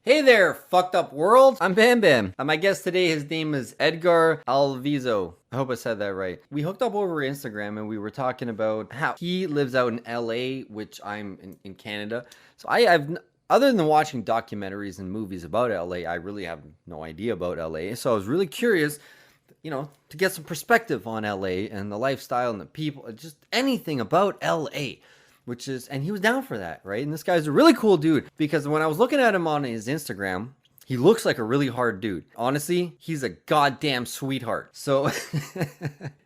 Hey there, fucked up world. I'm Bam Bam. My guest today, his name is Edgar Alviso. I hope I said that right. We hooked up over Instagram and we were talking about how he lives out in LA, which I'm in Canada. So other than watching documentaries and movies about LA, I really have no idea about LA. So I was really curious, to get some perspective on LA and the lifestyle and the people, just anything about LA. And he was down for that, right? And this guy's a really cool dude because when I was looking at him on his Instagram, he looks like a really hard dude. Honestly, he's a goddamn sweetheart. So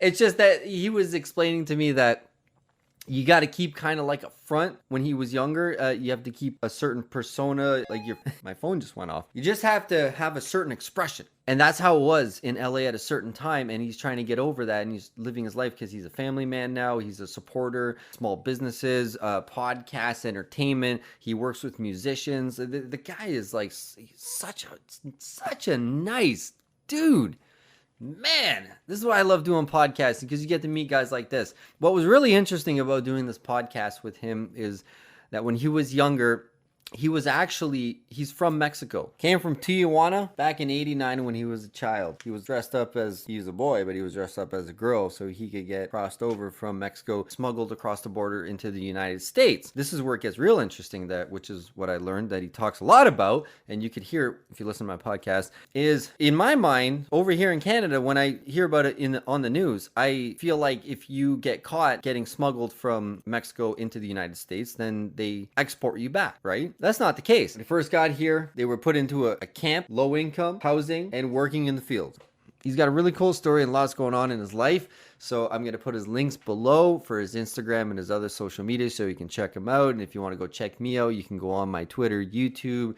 it's just that he was explaining to me that you got to keep kind of like a front when he was younger. You have to keep a certain persona, my phone just went off. You just have to have a certain expression. And that's how it was in LA at a certain time. And he's trying to get over that. And he's living his life because he's a family man now. He's a supporter, small businesses, podcasts, entertainment. He works with musicians. The guy is like such a nice dude. Man, this is why I love doing podcasting, because you get to meet guys like this. What was really interesting about doing this podcast with him is that when he was younger, he's from Mexico. Came from Tijuana back in 89 when he was a child. He was dressed up he was a boy, but he was dressed up as a girl so he could get crossed over from Mexico, smuggled across the border into the United States. This is where it gets real interesting, which is what I learned that he talks a lot about, and you could hear if you listen to my podcast, is in my mind, over here in Canada, when I hear about it on the news, I feel like if you get caught getting smuggled from Mexico into the United States, then they export you back, right? That's not the case. When they first got here, they were put into a camp, low income, housing, and working in the field. He's got a really cool story and lots going on in his life. So I'm going to put his links below for his Instagram and his other social media so you can check him out. And if you want to go check me out, you can go on my Twitter, YouTube.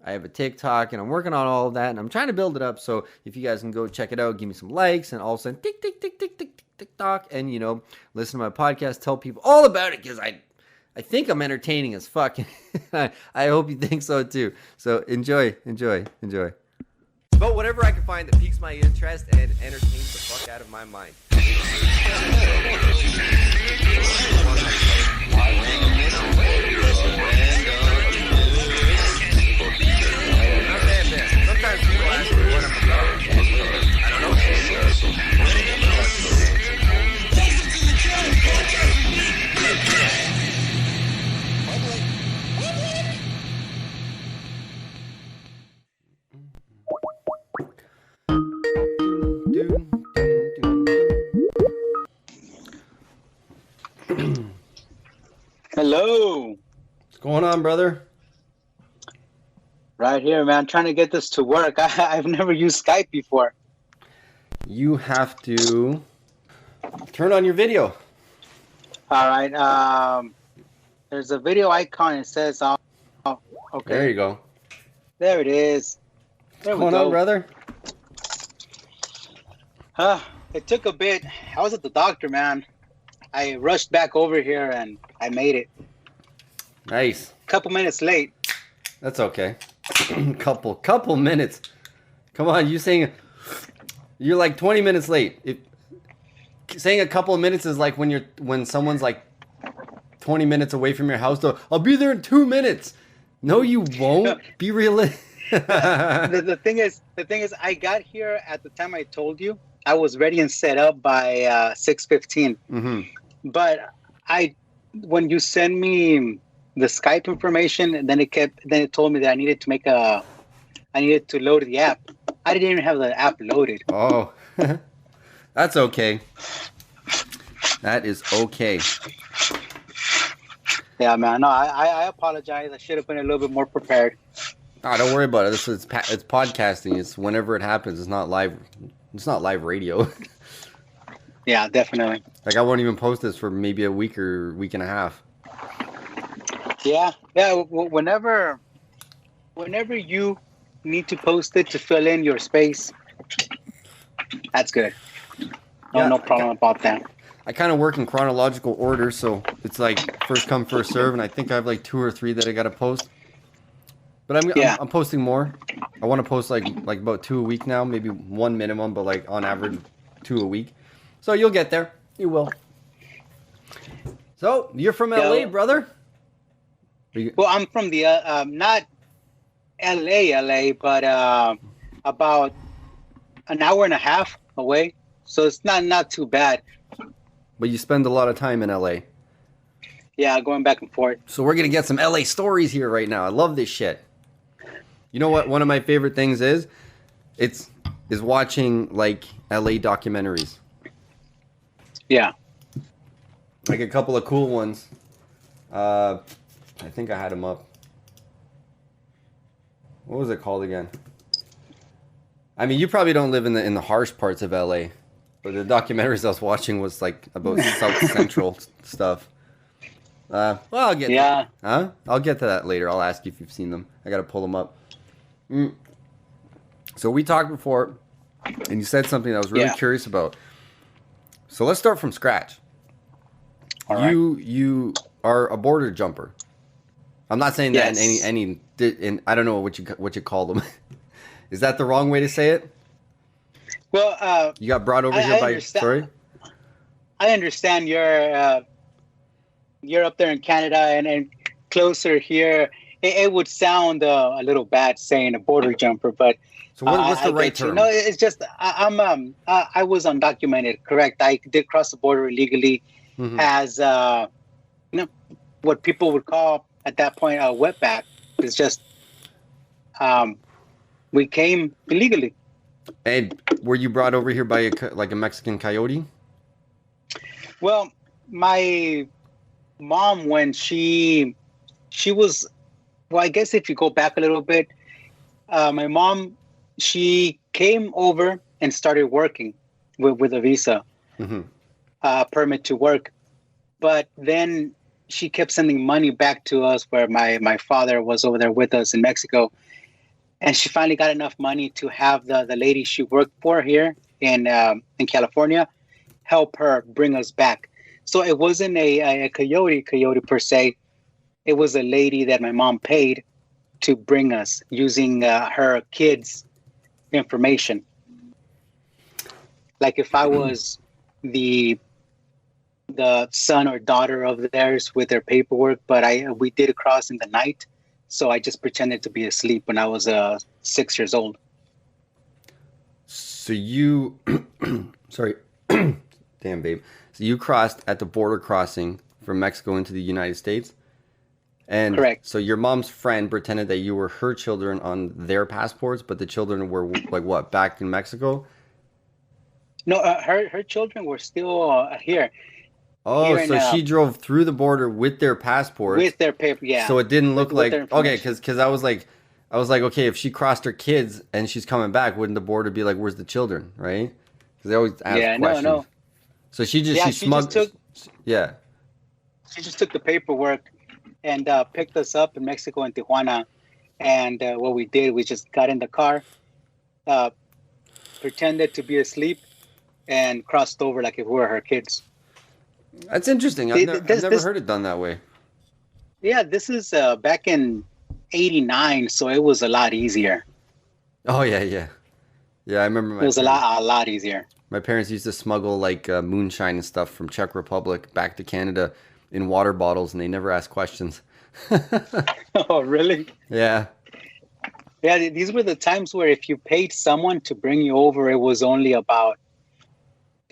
I have a TikTok and I'm working on all of that and I'm trying to build it up. So if you guys can go check it out, give me some likes and all of a sudden tick, tick, tick, tick, tick, tick, tick, tock. And, listen to my podcast, tell people all about it because I think I'm entertaining as fuck. I hope you think so too. So enjoy. About whatever I can find that piques my interest and entertains the fuck out of my mind. Sometimes people ask me what I'm about. I don't know. Hello. What's going on, brother? Right here, man. Trying to get this to work. I've never used Skype before. You have to turn on your video. All right. There's a video icon. It says, okay. There you go. There it is. There What's going on, brother? It took a bit. I was at the doctor, man. I rushed back over here and I made it. Nice. Couple minutes late. That's okay. couple minutes. Come on, you're like 20 minutes late. Saying a couple of minutes is like when someone's like 20 minutes away from your house. So I'll be there in 2 minutes. No, you won't. Be realistic. The thing is, I got here at the time I told you. I was ready and set up by 6:15. Mm-hmm. But when you send me the Skype information, then it told me that I needed to load the app. I didn't even have the app loaded. Oh, that's okay. That is okay. Yeah, man. No, I apologize. I should have been a little bit more prepared. Oh, don't worry about it. It's podcasting. It's whenever it happens. It's not live. It's not live radio. Yeah, definitely. Like I won't even post this for maybe a week or week and a half. Yeah. Whenever you need to post it to fill in your space, that's good. No problem about that. I kind of work in chronological order, so it's like first come, first serve, and I think I have like 2 or 3 that I got to post. But I'm posting more. I want to post like about 2 a week now, maybe 1 minimum, but like on average 2 a week. So you'll get there. You will. So you're from LA, brother? Well, I'm from the LA, but about an hour and a half away. So it's not too bad. But you spend a lot of time in LA. Yeah, going back and forth. So we're gonna get some LA stories here right now. I love this shit. You know what? One of my favorite things is watching like LA documentaries. Yeah. Like a couple of cool ones. I think I had them up. What was it called again? I mean, you probably don't live in the harsh parts of LA, but the documentaries I was watching was like about South Central stuff. Well, I'll get Yeah. I'll get to that later. I'll ask you if you've seen them. I gotta pull them up. So we talked before, and you said something I was really curious about. So let's start from scratch. All right. You are a border jumper. I'm not saying that in I don't know what you call them. Is that the wrong way to say it? Well, you got brought over here by sorry. I understand you're up there in Canada and closer here. It would sound a little bad saying a border jumper, but so what's the right term? No, it's just I was undocumented. Correct. I did cross the border illegally as what people would call at that point a wetback. It's just we came illegally. And were you brought over here by a Mexican coyote? Well, my mom, when she was, well, I guess if you go back a little bit, my mom, she came over and started working with a visa permit to work. But then she kept sending money back to us where my father was over there with us in Mexico. And she finally got enough money to have the lady she worked for here in California help her bring us back. So it wasn't a coyote per se. It was a lady that my mom paid to bring us using her kids' information. Like if I was the son or daughter of theirs with their paperwork, but we did cross in the night. So I just pretended to be asleep when I was 6 years old. So you, sorry, damn babe. So you crossed at the border crossing from Mexico into the United States? And correct. So your mom's friend pretended that you were her children on their passports, but the children were like what, back in Mexico? No, her children were still here. Oh, so she drove through the border with their passports. With their paper, yeah. So it didn't look like, okay, because I was like, okay, if she crossed her kids and she's coming back, wouldn't the border be like, where's the children, right? Because they always ask questions. No. So she just took the paperwork and picked us up in Mexico and Tijuana. And what we did, we just got in the car, pretended to be asleep, and crossed over like if we were her kids. That's interesting. I've never heard it done that way. Yeah, this is back in '89, so it was a lot easier. Oh yeah. I remember. It was a lot easier. My parents used to smuggle like moonshine and stuff from Czech Republic back to Canada in water bottles, and they never asked questions. Oh, really? Yeah. Yeah, these were the times where if you paid someone to bring you over, it was only about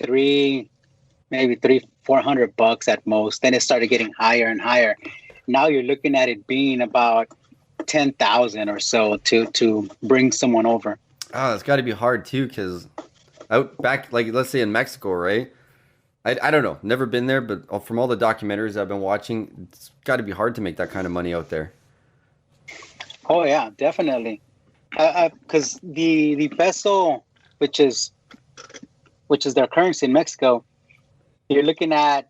$300-400 at most. Then it started getting higher and higher. Now you're looking at it being about 10,000 or so to bring someone over. Oh, it's got to be hard too, because out back, like let's say in Mexico, right? I don't know, never been there, but from all the documentaries I've been watching, it's got to be hard to make that kind of money out there. Oh yeah, definitely. Because the peso, which is their currency in Mexico, you're looking at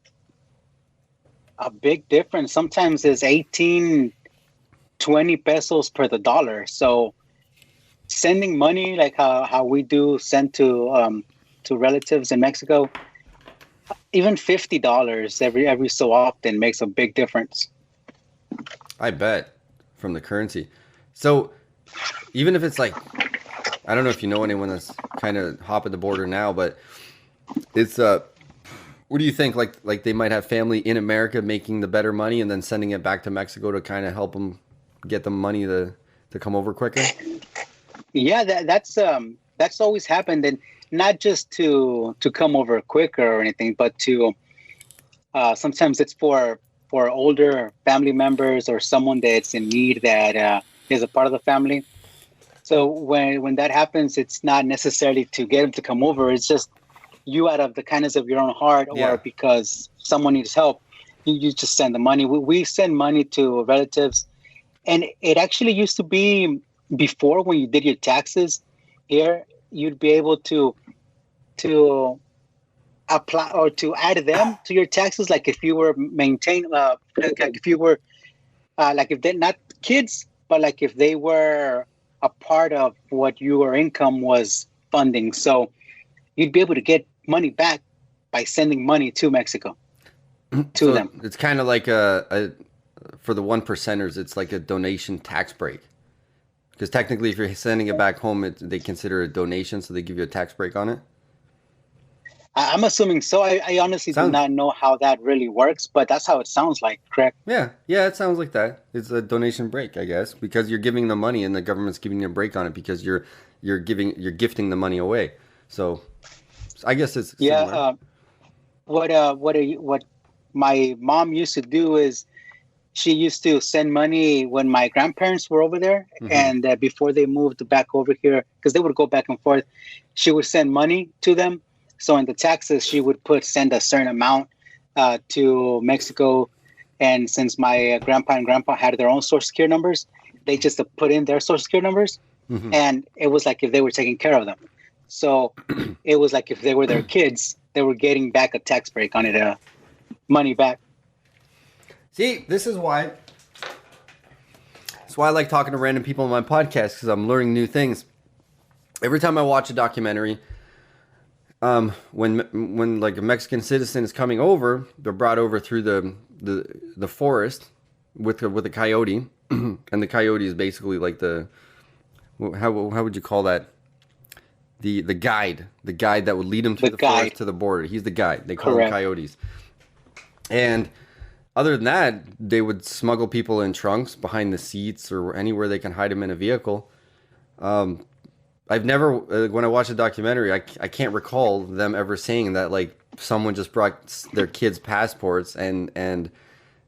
a big difference. Sometimes it's 18, 20 pesos per the dollar. So sending money like how we do send to relatives in Mexico, even $50 every so often makes a big difference. I bet, from the currency. So even if it's like, I don't know if you know anyone that's kind of hopping the border now, but it's what do you think? Like they might have family in America making the better money and then sending it back to Mexico to kind of help them get the money to to come over quicker? Yeah, that's always happened, and not just to come over quicker or anything, but to sometimes it's for older family members or someone that's in need that is a part of the family. So when that happens, it's not necessarily to get them to come over. It's just you out of the kindness of your own heart, or because someone needs help, you just send the money. We send money to relatives, and it actually used to be before when you did your taxes here, you'd be able to apply or to add them to your taxes. Like if you were like if you were like if they're not kids, but like if they were a part of what your income was funding. So you'd be able to get money back by sending money to Mexico to them. It's kind of like a for the 1%ers, it's like a donation tax break. Because technically, if you're sending it back home, they consider it a donation, so they give you a tax break on it. I'm assuming so. I honestly do not know how that really works, but that's how it sounds like, correct? Yeah, it sounds like that. It's a donation break, I guess, because you're giving the money and the government's giving you a break on it because you're gifting the money away. So I guess it's similar. What my mom used to do is she used to send money when my grandparents were over there, and before they moved back over here, because they would go back and forth, she would send money to them. So in the taxes, she would send a certain amount to Mexico. And since my grandpa and grandpa had their own Social Security numbers, they just put in their Social Security numbers. And it was like if they were taking care of them. So it was like if they were their kids, they were getting back a tax break on it, money back. See, this is why I like talking to random people on my podcast, because I'm learning new things. Every time I watch a documentary, when like a Mexican citizen is coming over, they're brought over through the forest with a coyote, and the coyote is basically like how would you call that? The guide that would lead them through the forest to the border. He's the guide. They call them coyotes. And other than that, they would smuggle people in trunks behind the seats or anywhere they can hide them in a vehicle. I've never, when I watched a documentary, I can't recall them ever saying that like someone just brought their kids' passports and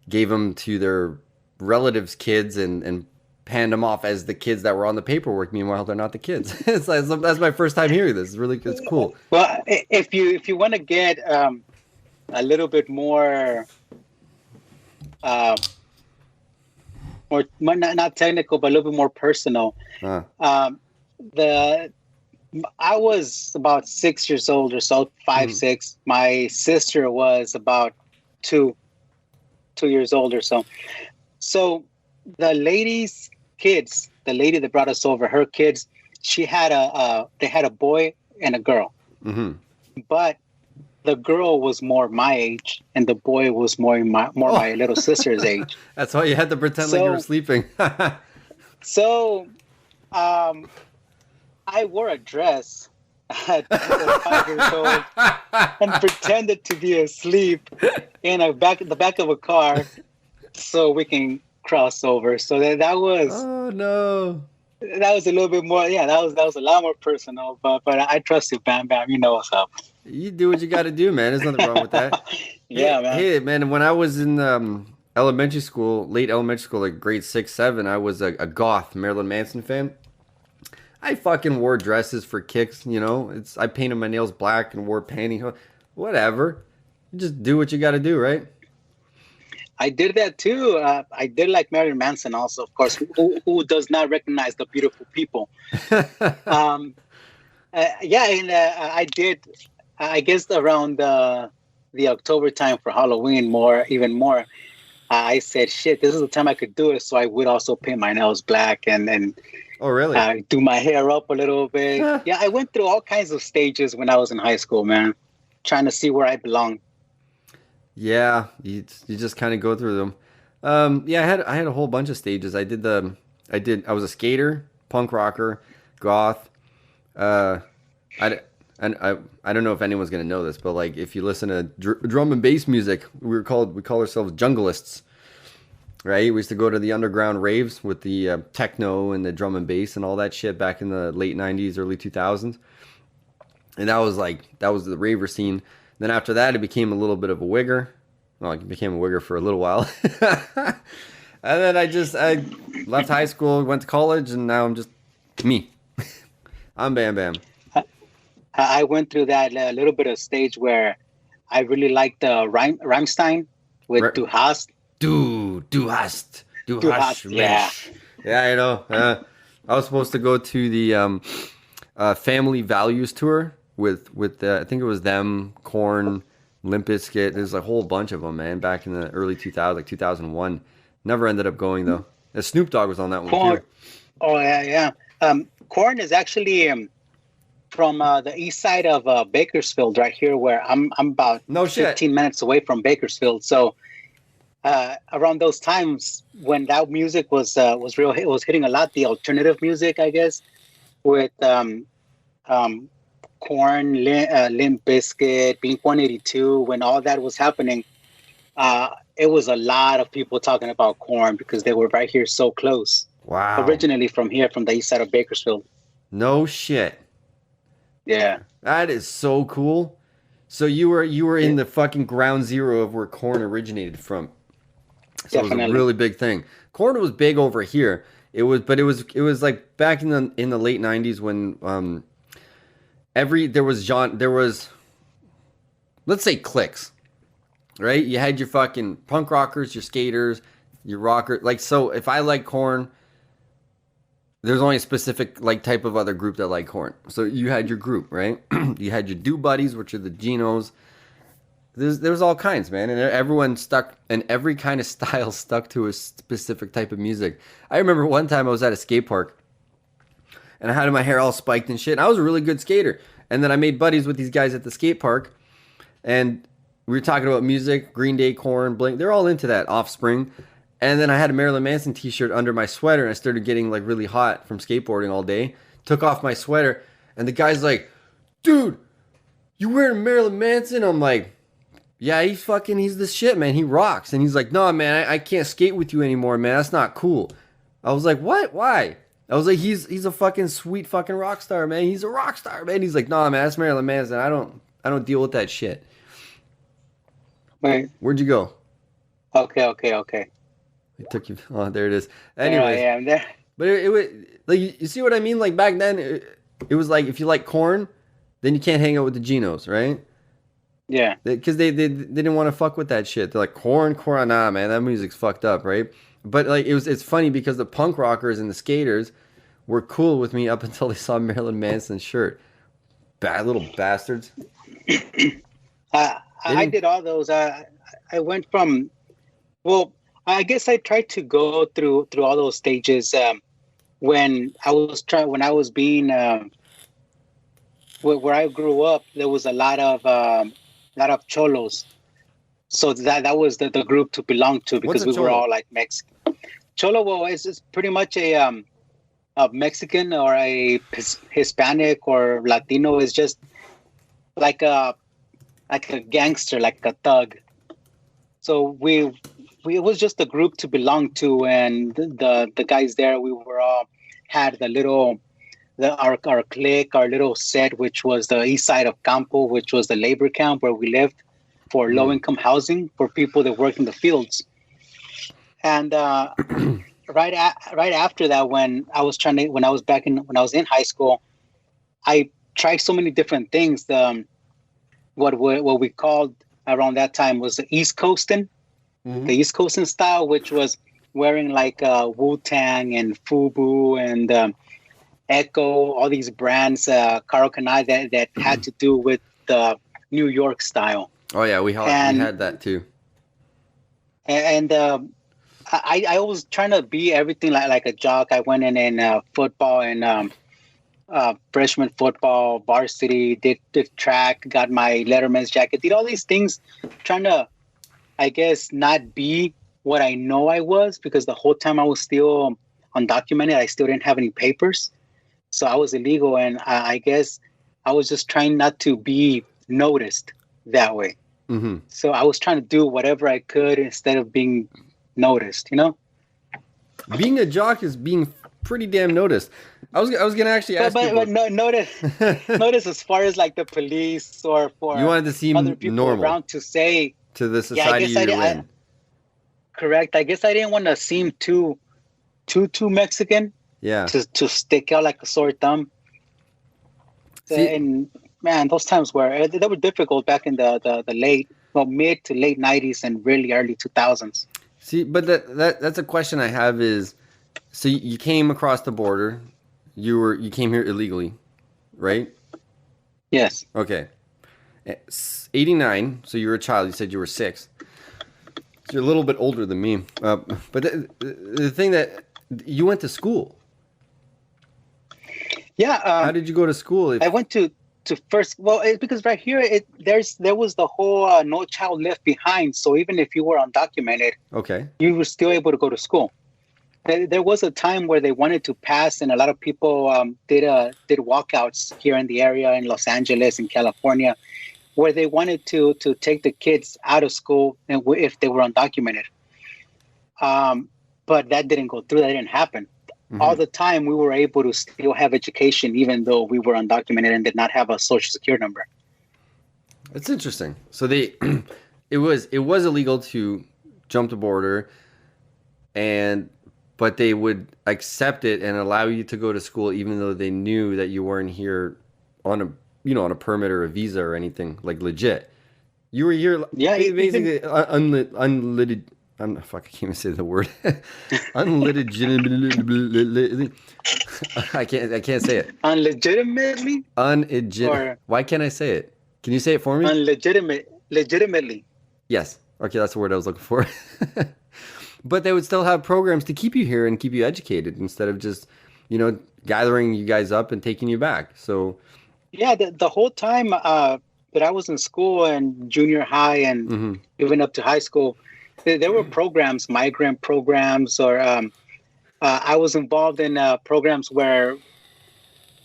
gave them to their relatives' kids and panned them off as the kids that were on the paperwork. Meanwhile, they're not the kids. That's my first time hearing this. It's cool. Well, if you want to get a little bit more, or not technical, but a little bit more personal. I was about 6 years old or so, 6. My sister was about 2 years old or so. So the lady's kids, the lady that brought us over, her kids, they had a boy and a girl. But the girl was more my age, and the boy was more my little sister's age. That's why you had to pretend like you were sleeping. So, I wore a dress at 5 years old and pretended to be asleep in the back of a car so we can cross over. So that was. Oh no. That was a little bit more. Yeah, that was a lot more personal. But I trust you, Bam Bam. You know what's up. You do what you got to do, man. There's nothing wrong with that. Yeah, man. Hey, man. When I was in elementary school, late elementary school, like grade 6, 7, I was a goth Marilyn Manson fan. I fucking wore dresses for kicks, you know. I painted my nails black and wore pantyhose. Whatever. You just do what you got to do, right? I did that too. I did like Marilyn Manson also, of course. Who does not recognize the beautiful people? Yeah, and I did. I guess around the October time for Halloween, even more. I said, "Shit, this is the time I could do it." So I would also paint my nails black and oh, really? Do my hair up a little bit. Yeah, I went through all kinds of stages when I was in high school, man, trying to see where I belong. Yeah, you just kind of go through them. Yeah, I had a whole bunch of stages. I was a skater, punk rocker, goth. I don't know if anyone's gonna know this, but like if you listen to drum and bass music, we call ourselves jungleists. right? We used to go to the underground raves with the techno and the drum and bass and all that shit back in the late 90s, early 2000s. And that was the raver scene. Then after that, it became a little bit of a wigger. Well, it became a wigger for a little while. And then I left high school, went to college, and now I'm just me. I'm Bam Bam. I went through that little bit of stage where I really liked Rammstein with Du hast. Du hast. Yeah. Yeah, I know. I was supposed to go to the Family Values tour with I think it was them, Korn, Limp Bizkit. There's a whole bunch of them, man, back in the early 2000s, like 2001. Never ended up going though. And Snoop Dogg was on that one Korn. too. Oh yeah. Korn is actually from the east side of Bakersfield, right here, where I'm about 15 minutes away from Bakersfield. So around those times when that music was real, it was hitting a lot. The alternative music, I guess, with Korn, Limp Bizkit, Blink-182, when all that was happening, it was a lot of people talking about Korn because they were right here so close. Wow. Originally from here, from the east side of Bakersfield. No shit. Yeah. That is so cool. So you were in the fucking ground zero of where Korn originated from. So Definitely. It was a really big thing. Korn was big over here. It was like back in the late 90s when there was let's say cliques. Right? You had your fucking punk rockers, your skaters, your rockers. Like, so if I like Korn, there's only a specific like type of other group that like Korn. So you had your group, right? You had your do buddies, which are the Genos. There's all kinds, man, and everyone stuck, and every kind of style stuck to a specific type of music. I remember one time I was at a skate park, and I had my hair all spiked and shit. And I was a really good skater, and then I made buddies with these guys at the skate park, and we were talking about music, Green Day, Korn, Blink. They're all into that, Offspring. And then I had a Marilyn Manson t-shirt under my sweater, and I started getting like really hot from skateboarding all day. Took off my sweater, and the guy's like, dude, you wearing Marilyn Manson? I'm like, yeah, he's the shit, man. He rocks. And he's like, no, man, I can't skate with you anymore, man. That's not cool. I was like, what? Why? I was like, he's a fucking sweet fucking rock star, man. He's a rock star, man. He's like, no, man, that's Marilyn Manson. I don't deal with that shit. Wait. Where'd you go? Okay. It took you. Oh, there it is. Anyways, yeah, I'm there. But it was like, you see what I mean? Like back then, it was like if you like Korn, then you can't hang out with the Genos, right? Yeah. Because they didn't want to fuck with that shit. They're like Korn, nah, man, that music's fucked up, right? But like it's funny because the punk rockers and the skaters were cool with me up until they saw Marilyn Manson's shirt. Bad little bastards. I did all those. I went from, well, I guess I tried to go through all those stages when I was being where I grew up. There was a lot of cholos, so that was the group to belong to because we were all like Mexican. Cholo, well, it's pretty much a Mexican or a Hispanic or Latino. Is just like a gangster, like a thug. So we it was just a group to belong to, and the guys there, we were all had our clique, our little set, which was the east side of Campo, which was the labor camp where we lived for low income housing for people that work in the fields. And right after that, when I was in high school, I tried so many different things. What we called around that time was the East Coastin', the East Coastin' style, which was wearing like Wu-Tang and FUBU and Echo, all these brands, Carl Kanai that had to do with the New York style. Oh yeah, we had that too. And I was trying to be everything like a jock. I went in football and freshman football, varsity, did track, got my Letterman's jacket, did all these things, trying to, I guess, not be what I know I was, because the whole time I was still undocumented. I still didn't have any papers. So I was illegal, and I guess I was just trying not to be noticed that way. Mm-hmm. So I was trying to do whatever I could instead of being noticed, you know? Being a jock is being pretty damn noticed. I was gonna actually ask you But about. no, notice as far as like the police or You for wanted to other seem people normal around to say, to the yeah, I society guess I did. you're in. Correct. I guess I didn't want to seem too Mexican Yeah. to stick out like a sore thumb. See, And man, those times were they were difficult back in the late, well, mid to late '90s and really early 2000s. but that's a question I have is, so you came across the border, you came here illegally, right? Yes. Okay. 89, so you were a child. You said you were 6. So you're a little bit older than me. But the thing that you went to school. Yeah. How did you go to school? I went to first. Well, because right here there was the whole No Child Left Behind. So even if you were undocumented, Okay. you were still able to go to school. There was a time where they wanted to pass, and a lot of people did walkouts here in the area in Los Angeles and California, where they wanted to take the kids out of school and if they were undocumented. But that didn't go through. That didn't happen. All the time, we were able to still have education, even though we were undocumented and did not have a social security number. That's interesting. So they, it was illegal to jump the border, but they would accept it and allow you to go to school, even though they knew that you weren't here on a permit or a visa or anything like legit. You were here, Yeah, basically unlimited. Fuck, I can't even say the word. Unlegitimate. I can't say it. Unlegitimately? Or Why can't I say it? Can you say it for me? Legitimately. Yes. Okay, that's the word I was looking for. But they would still have programs to keep you here and keep you educated instead of just, gathering you guys up and taking you back. So Yeah, the whole time that I was in school and junior high and even up to high school, there were programs, migrant programs, or I was involved in programs where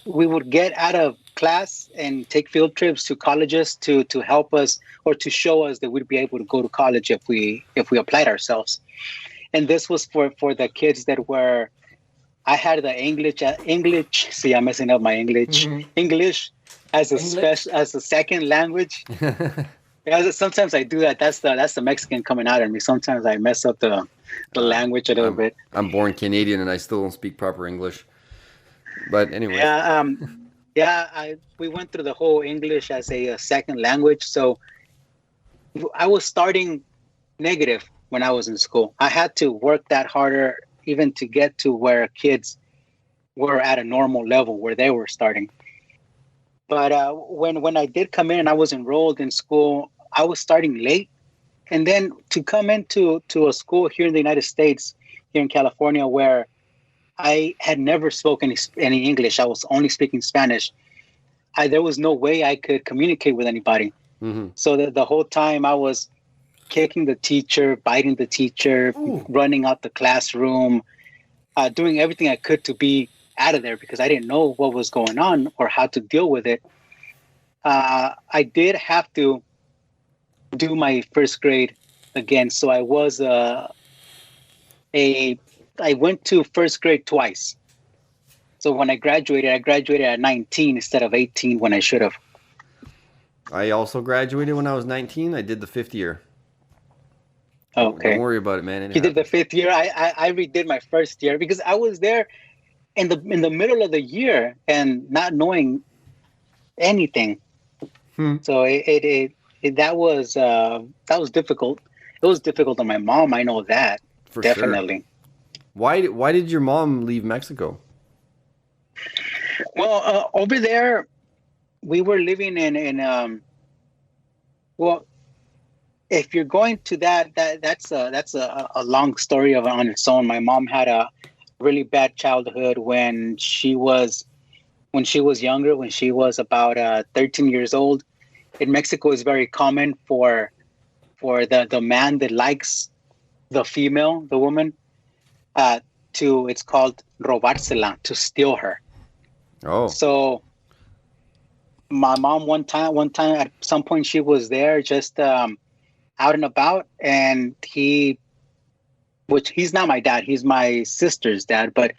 we would get out of class and take field trips to colleges to help us or to show us that we'd be able to go to college if we applied ourselves. And this was for the kids that were. I had the English. See, I'm messing up my English. English as a second language. Yeah, sometimes I do that. That's the Mexican coming out of me. Sometimes I mess up the language a little bit. I'm born Canadian and I still don't speak proper English. But anyway. Yeah. We went through the whole English as a second language. So I was starting negative when I was in school. I had to work that harder even to get to where kids were at a normal level where they were starting. But when I did come in and I was enrolled in school, I was starting late. And then to come into a school here in the United States, here in California, where I had never spoken any English, I was only speaking Spanish. There was no way I could communicate with anybody. So the whole time I was kicking the teacher, biting the teacher, running out the classroom, doing everything I could to be out of there because I didn't know what was going on or how to deal with it. I did have to do my first grade again. So I was I went to first grade twice. So when I graduated at 19 instead of 18 when I should have. I also graduated when I was 19. I did the 5th year. Okay. Don't worry about it, man. You did the 5th year. I redid my first year because I was there in the middle of the year and not knowing anything. So that was difficult. It was difficult on my mom. I know that. For definitely. Sure. Why did your mom leave Mexico? Well, over there, we were living in well, if you're going to that's a long story on its own. My mom had a really bad childhood when she was younger, when she was about 13 years old. In Mexico, it's very common for the man that likes the female, the woman, it's called robársela, to steal her. Oh. So my mom one time at some point she was there just out and about, and he which he's not my dad. He's my sister's dad. But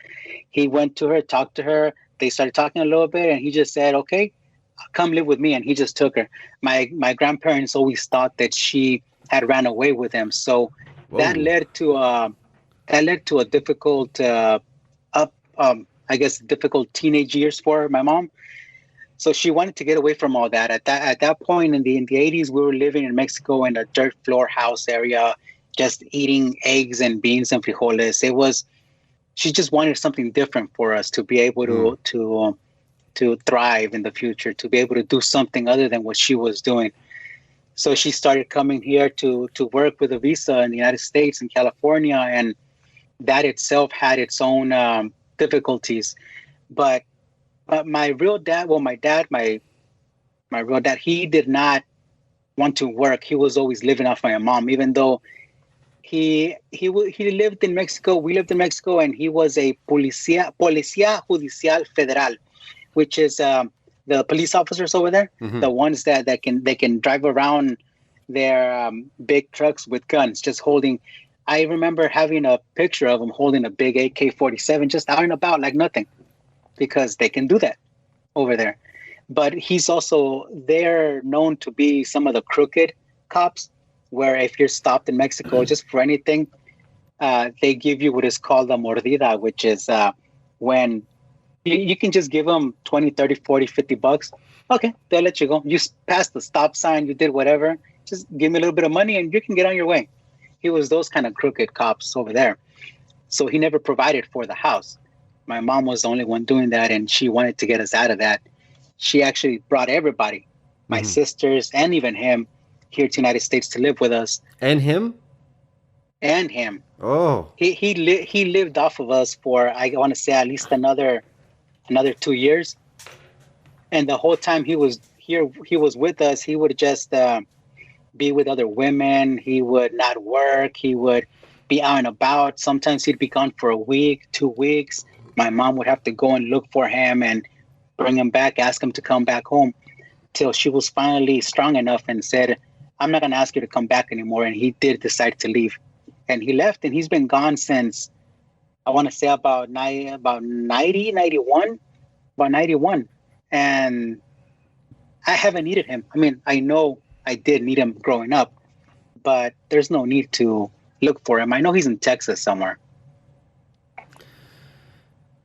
he went to her, talked to her. They started talking a little bit, and he just said, "Okay, come live with me." And he just took her. My grandparents always thought that she had ran away with him. So that Whoa. led to a difficult I guess difficult teenage years for my mom. So she wanted to get away from all that. At that point in the 80s, we were living in Mexico in a dirt floor house area, just eating eggs and beans and frijoles. She just wanted something different for us to be able to thrive in the future, to be able to do something other than what she was doing. So she started coming here to work with a visa in the United States and California, and that itself had its own difficulties. But my real dad, my real dad, he did not want to work. He was always living off my mom, even though he lived in Mexico. We lived in Mexico, and he was a policía judicial federal, which is the police officers over there, the ones that can drive around their big trucks with guns, just holding. I remember having a picture of him holding a big AK-47, just out and about like nothing, because they can do that over there. But he's also, they're known to be some of the crooked cops, where if you're stopped in Mexico just for anything, they give you what is called a mordida, which is when you can just give them 20, 30, 40, 50 bucks. Okay, they'll let you go. You passed the stop sign, you did whatever. Just give me a little bit of money and you can get on your way. He was those kind of crooked cops over there. So he never provided for the house. My mom was the only one doing that, and she wanted to get us out of that. She actually brought everybody, my sisters and even him, here to the United States to live with us. And him? And him. Oh. He lived off of us for, I want to say, at least another 2 years. And the whole time he was here, he was with us, he would just be with other women. He would not work. He would be out and about. Sometimes he'd be gone for a week, 2 weeks. My mom would have to go and look for him and bring him back, ask him to come back home, till she was finally strong enough and said, "I'm not going to ask you to come back anymore." And he did decide to leave. And he left, and he's been gone since, I want to say about 91. And I haven't needed him. I mean, I know I did need him growing up, but there's no need to look for him. I know he's in Texas somewhere.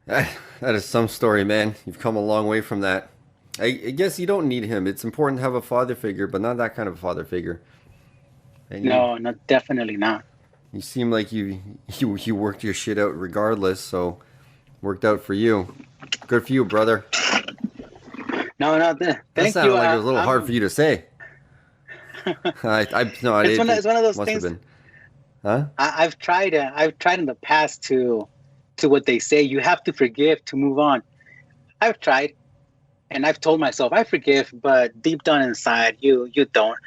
That is some story, man. You've come a long way from that. I guess you don't need him. It's important to have a father figure, but not that kind of a father figure. And No, definitely not. You seem like you worked your shit out regardless, so worked out for you. Good for you, brother. No, That thank sounded you. like it was a little hard for you to say. It's one of those must have things. been. Huh? I've tried in the past to what they say. You have to forgive to move on. I've tried, and I've told myself I forgive, but deep down inside, you don't.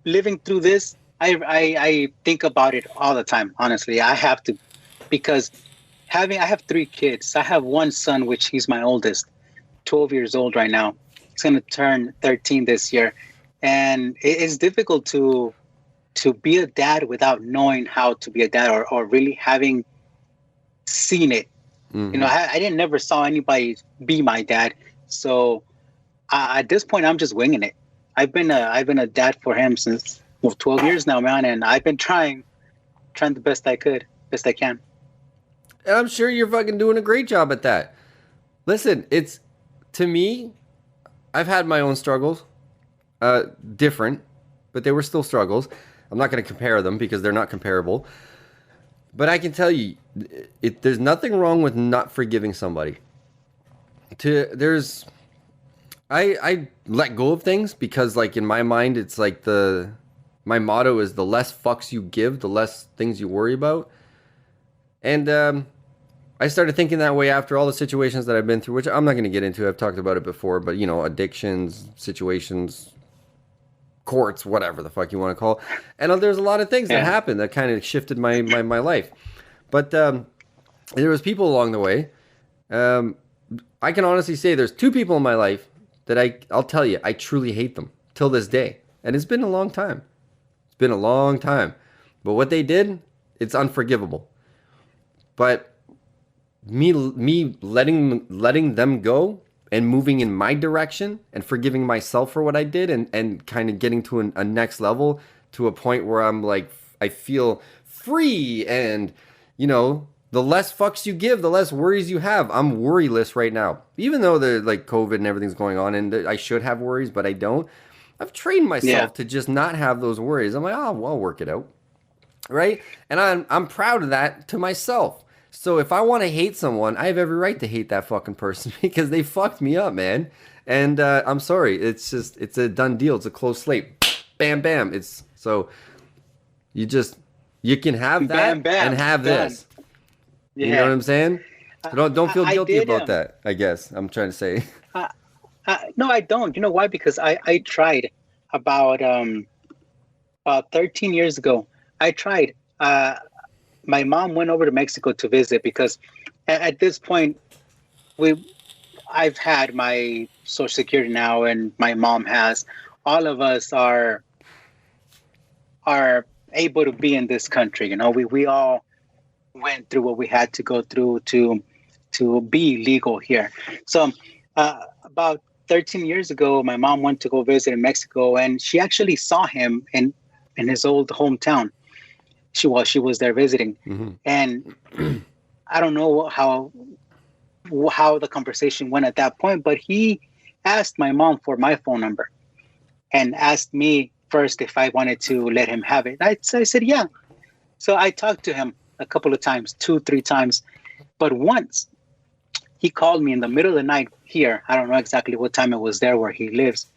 Living through this, I think about it all the time. Honestly, I have to, because I have 3 kids. I have one son, which he's my oldest, 12 years old right now. He's going to turn 13 this year, and it's difficult to be a dad without knowing how to be a dad, or really having seen it. You know, I didn't never saw anybody be my dad. So at this point, I'm just winging it. I've been a dad for him since 12 years now, man, and I've been trying the best I can. And I'm sure you're fucking doing a great job at that. Listen, to me, I've had my own struggles, different, but they were still struggles. I'm not going to compare them because they're not comparable. But I can tell you, there's nothing wrong with not forgiving somebody. I let go of things because, like, in my mind, it's like my motto is the less fucks you give, the less things you worry about. And I started thinking that way after all the situations that I've been through, which I'm not going to get into. I've talked about it before, but, you know, addictions, situations, courts, whatever the fuck you want to call it. And there's a lot of things that happened that kind of shifted my life. But there was people along the way. I can honestly say there's 2 people in my life that I'll tell you, I truly hate them till this day. And it's been a long time. But what they did, It's unforgivable. But me letting them go and moving in my direction and forgiving myself for what I did and kind of getting to a next level, to a point where I'm like, I feel free, and the less fucks you give, the less worries you have. I'm worryless right now. Even though the like COVID and everything's going on and I should have worries, but I don't. I've trained myself to just not have those worries. I'm like, oh, well, I'll work it out. Right? And I'm proud of that to myself. So if I want to hate someone, I have every right to hate that fucking person because they fucked me up, man. And I'm sorry. It's a done deal. It's a closed slate. Bam, bam. It's so you can have that bam, bam, and have done. this. Yeah. You know what I'm saying? Don't feel guilty about that, I guess. I'm trying to say. No, I don't. You know why? Because I tried about 13 years ago. I tried. My mom went over to Mexico to visit because at this point, I've had my Social Security now, and my mom has. All of us are able to be in this country. We all went through what we had to go through to be legal here. So about 13 years ago, my mom went to go visit in Mexico, and she actually saw him in his old hometown. She was there visiting, and I don't know how the conversation went at that point, but he asked my mom for my phone number and asked me first if I wanted to let him have it. I said yeah. So I talked to him a couple of times, 2-3 times, but once he called me in the middle of the night here. I don't know exactly what time it was there where he lives,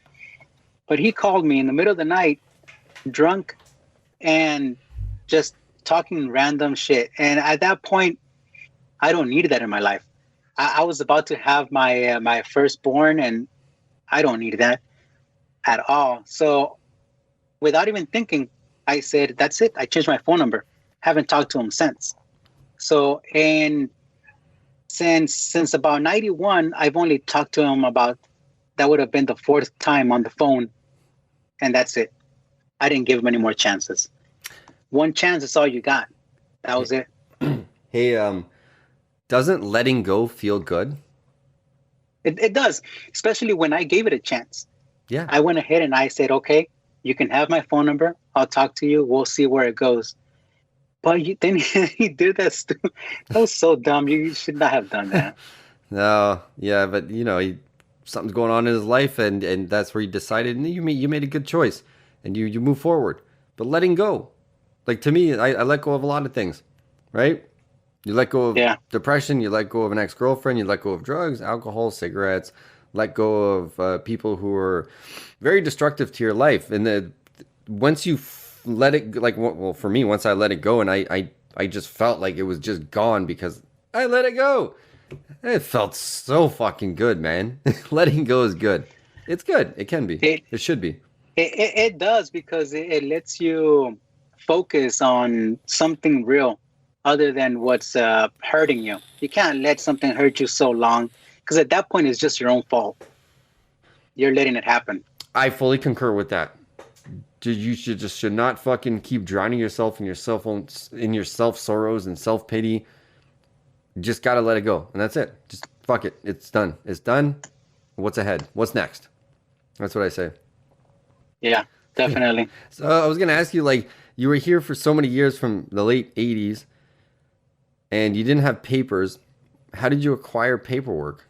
but he called me in the middle of the night, drunk, and just talking random shit. And at that point, I don't need that in my life. I was about to have my firstborn, and I don't need that at all. So without even thinking, I said, that's it. I changed my phone number. Haven't talked to him since. So, and since about 91, I've only talked to him about, that would have been the 4th time on the phone. And that's it. I didn't give him any more chances. One chance is all you got. That was it. Hey, doesn't letting go feel good? It does, especially when I gave it a chance. Yeah. I went ahead and I said, okay, you can have my phone number. I'll talk to you. We'll see where it goes. But then he did that. That was so dumb. You should not have done that. No, yeah, but something's going on in his life, and that's where you decided, and you made a good choice, and you move forward. But letting go, like, to me, I let go of a lot of things, right? You let go of depression, you let go of an ex-girlfriend, you let go of drugs, alcohol, cigarettes, let go of people who are very destructive to your life. And once you let it, like, well, for me, once I let it go, and I just felt like it was just gone because I let it go. It felt so fucking good, man. Letting go is good. It's good. It can be. It should be. It does, because it lets you focus on something real other than what's hurting you. You can't let something hurt you so long, because at that point it's just your own fault. You're letting it happen. I fully concur with that. You should not fucking keep drowning yourself in your self sorrows and self pity. You just gotta let it go, and that's it. Just fuck it. It's done. It's done. What's ahead? What's next? That's what I say. Yeah, definitely. So I was gonna ask you, like, you were here for so many years from the late 80s, and you didn't have papers. How did you acquire paperwork?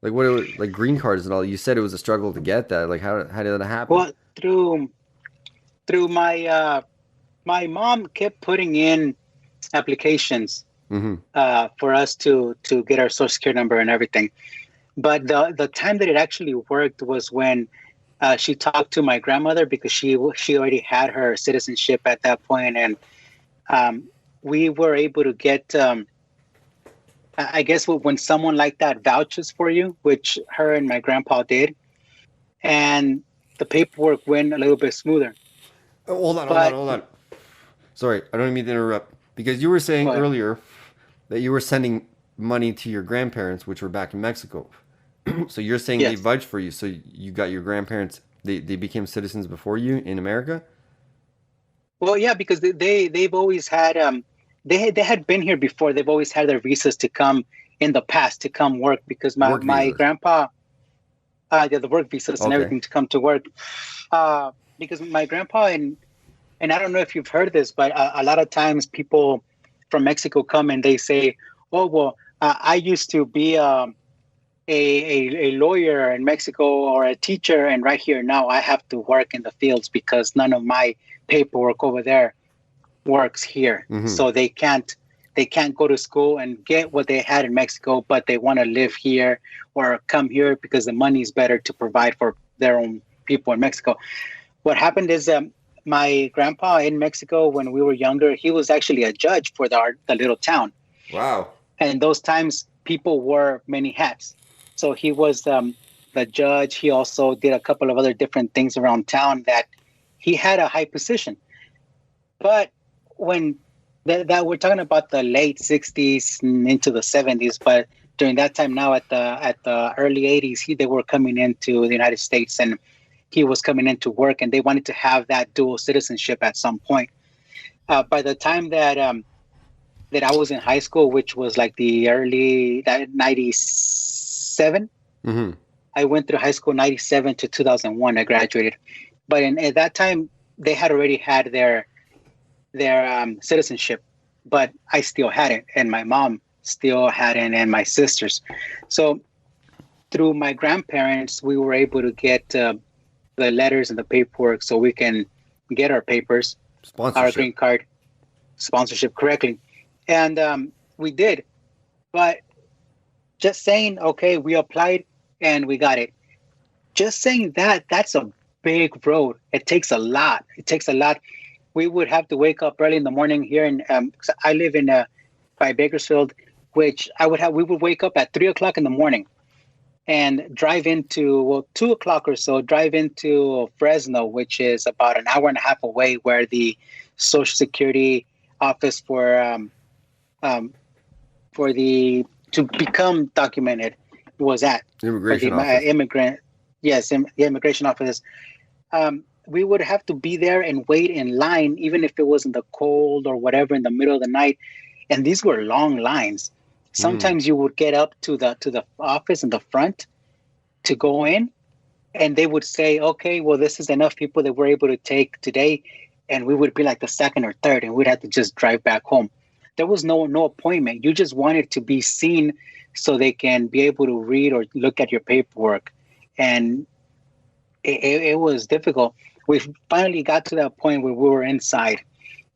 Like, like green cards and all? You said it was a struggle to get that. Like, how did that happen? Well, through my mom kept putting in applications for us to get our Social Security number and everything. But the time that it actually worked was when she talked to my grandmother, because she already had her citizenship at that point, and we were able to get. I guess when someone like that vouches for you, which her and my grandpa did, and the paperwork went a little bit smoother. Oh, hold on. Sorry, I don't mean to interrupt, because you were saying earlier that you were sending money to your grandparents, which were back in Mexico. So you're saying they vouched for you. So you got your grandparents, they became citizens before you in America? Well, yeah, because they've always had they had been here before. They've always had their visas to come in the past to come work because Work my visas. grandpa yeah, the work visas and Okay. everything to come to work. Because my grandpa and I don't know if you've heard this, but a lot of times people from Mexico come and they say, "Oh well, I used to be a lawyer in Mexico or a teacher, and right here now I have to work in the fields because none of my paperwork over there works here, Mm-hmm. so they can't go to school and get what they had in Mexico, but they want to live here or come here because the money is better to provide for their own people in Mexico." What happened is my grandpa in Mexico when we were younger, he was actually a judge for the little town, Wow. and those times people wore many hats. So he was the judge. He also did a couple of other different things around town that he had a high position. But when that we're talking about the late 60s and into the 70s, but during that time now at the early 80s, they were coming into the United States and he was coming into work and they wanted to have that dual citizenship at some point. By the time that I was in high school, which was like the early 97, Mm-hmm. I went through high school 97 to 2001. I graduated. But at that time, they had already had their citizenship, but I still hadn't, and my mom still hadn't, and my sisters. So through my grandparents, we were able to get the letters and the paperwork so we can get our papers, our Sponsorship. green card, sponsorship correctly. And we did. But just saying, okay, we applied and we got it. Just saying that's a big road. It takes a lot. It takes a lot. We would have to wake up early in the morning here, and 'cause I live in by Bakersfield, which we would wake up at 3 o'clock in the morning and drive into 2 o'clock or so, drive into Fresno, which is about an hour and a half away, where the Social Security office um, for the to become documented was at, for the Immigration office. immigrant. Yes, the immigration office. We would have to be there and wait in line, even if it was in the cold or whatever in the middle of the night. And these were long lines. Mm. Sometimes you would get up to the office in the front to go in, and they would say, "Okay, well, this is enough people that we're able to take today," and we would be like the second or third, and we'd have to just drive back home. There was no appointment. You just wanted to be seen so they can be able to read or look at your paperwork, and it was difficult. We finally got to that point where we were inside.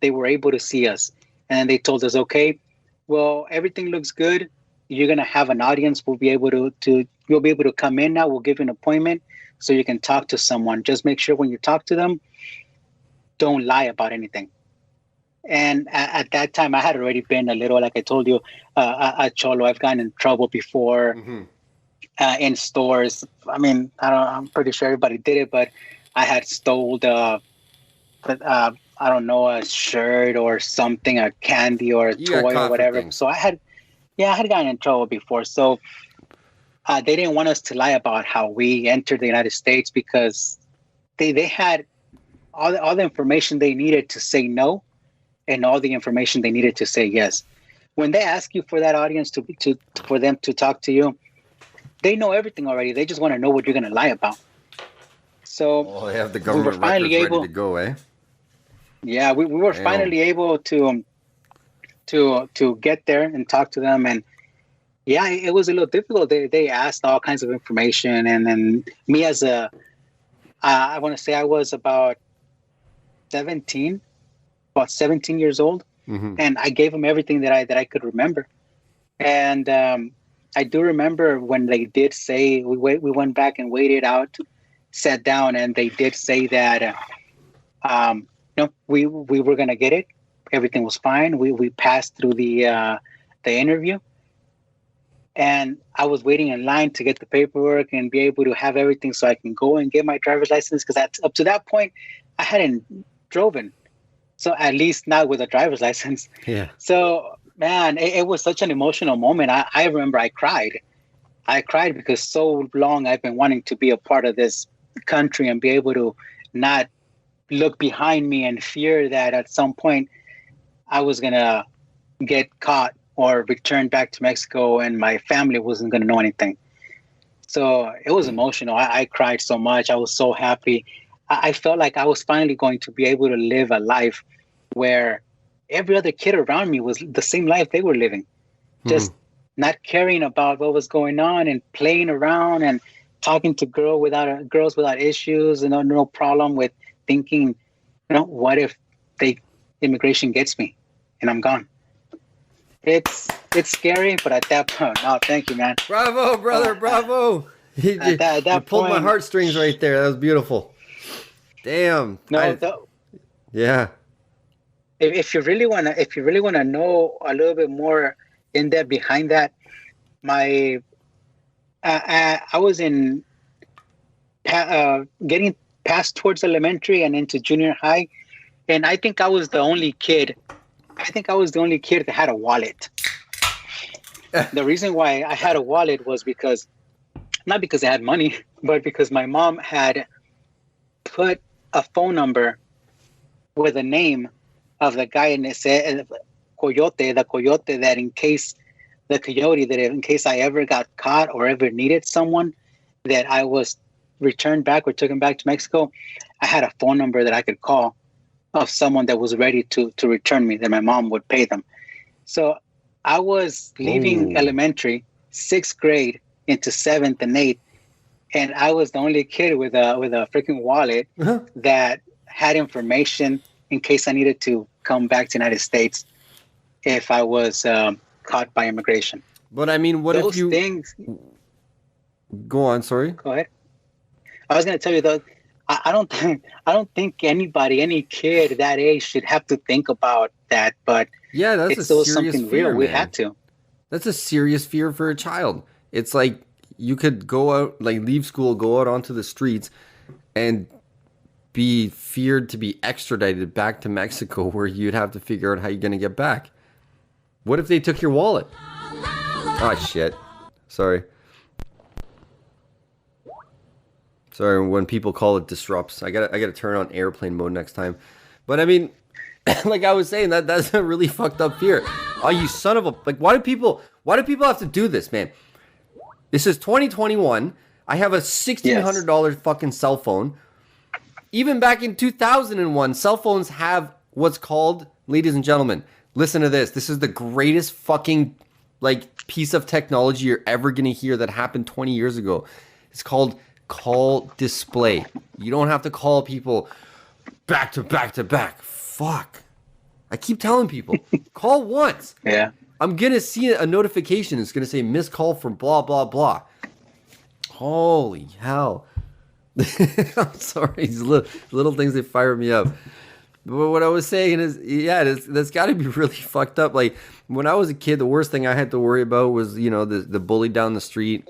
They were able to see us, and they told us, "Okay, well, everything looks good. You're gonna have an audience. We'll be able to you'll be able to come in now. We'll give you an appointment so you can talk to someone. Just make sure when you talk to them, don't lie about anything." And at that time, I had already been a little, like I told you, a cholo. I've gotten in trouble before Mm-hmm. in stores. I mean, I'm pretty sure everybody did it, but I had stole I don't know, a shirt or something, a candy or a You got toy or caught for whatever. things. So I had gotten in trouble before. So they didn't want us to lie about how we entered the United States because they had all the information they needed to say no and all the information they needed to say yes. When they ask you for that audience for them to talk to you, they know everything already. They just want to know what you're going to lie about. So Oh, they have the we were government finally records ready to able, go, eh? yeah, we were Damn. finally able to get there and talk to them. And yeah, it was a little difficult. They asked all kinds of information, and then me as I want to say I was 17, about 17 years old, Mm-hmm. and I gave them everything that I could remember. And I do remember when they did say we went back and waited out, sat down, and they did say that we were gonna get it. Everything was fine. We passed through the interview, and I was waiting in line to get the paperwork and be able to have everything so I can go and get my driver's license, because up to that point I hadn't driven, so at least not with a driver's license. Yeah. So man, it was such an emotional moment. I remember I cried. I cried because so long I've been wanting to be a part of this country and be able to not look behind me and fear that at some point I was gonna get caught or returned back to Mexico and my family wasn't gonna know anything. So it was emotional. I cried so much. I was so happy. I felt like I was finally going to be able to live a life where every other kid around me was the same life they were living. Just not caring about what was going on and playing around and talking to girls without issues and no problem with thinking, what if immigration gets me and I'm gone? It's scary, but at that point, no, thank you, man. Bravo, brother, bravo. You pulled my heartstrings right there. That was beautiful. Damn. Yeah. If you really wanna know a little bit more in depth behind that, I was in getting past towards elementary and into junior high, and I think I was the only kid that had a wallet. The reason why I had a wallet was not because I had money, but because my mom had put a phone number with a name of the guy, and it said the coyote, that in case I ever got caught or ever needed someone, that I was returned back or taken back to Mexico, I had a phone number that I could call of someone that was ready to return me, that my mom would pay them. So I was leaving elementary, 6th grade into 7th and 8th, and I was the only kid with a freaking wallet that had information in case I needed to come back to the United States if I was caught by immigration. But I mean, what Those if you... things... Go on, sorry. Go ahead. I was going to tell you, though, I don't think any kid that age should have to think about that, but yeah, that's it's still something fear, real. We man. had to. That's a serious fear for a child. It's like you could go out, like leave school, go out onto the streets, and be feared to be extradited back to Mexico, where you'd have to figure out how you're going to get back. What if they took your wallet? Oh, shit. Sorry, when people call it disrupts. I gotta turn on airplane mode next time. But I mean, like I was saying, that's a really fucked up fear. Oh, you son of a... Like, why do people have to do this, man? This is 2021. I have a $1,600 fucking cell phone. Even back in 2001, cell phones have what's called, ladies and gentlemen, listen to this. This is the greatest fucking piece of technology you're ever going to hear that happened 20 years ago. It's called call display. You don't have to call people back to back to back. Fuck. I keep telling people, call once. Yeah. I'm going to see a notification. It's going to say missed call from blah, blah, blah. Holy hell. I'm sorry. These little things, they fire me up. But what I was saying is, yeah, that's got to be really fucked up. Like, when I was a kid, the worst thing I had to worry about was, the bully down the street,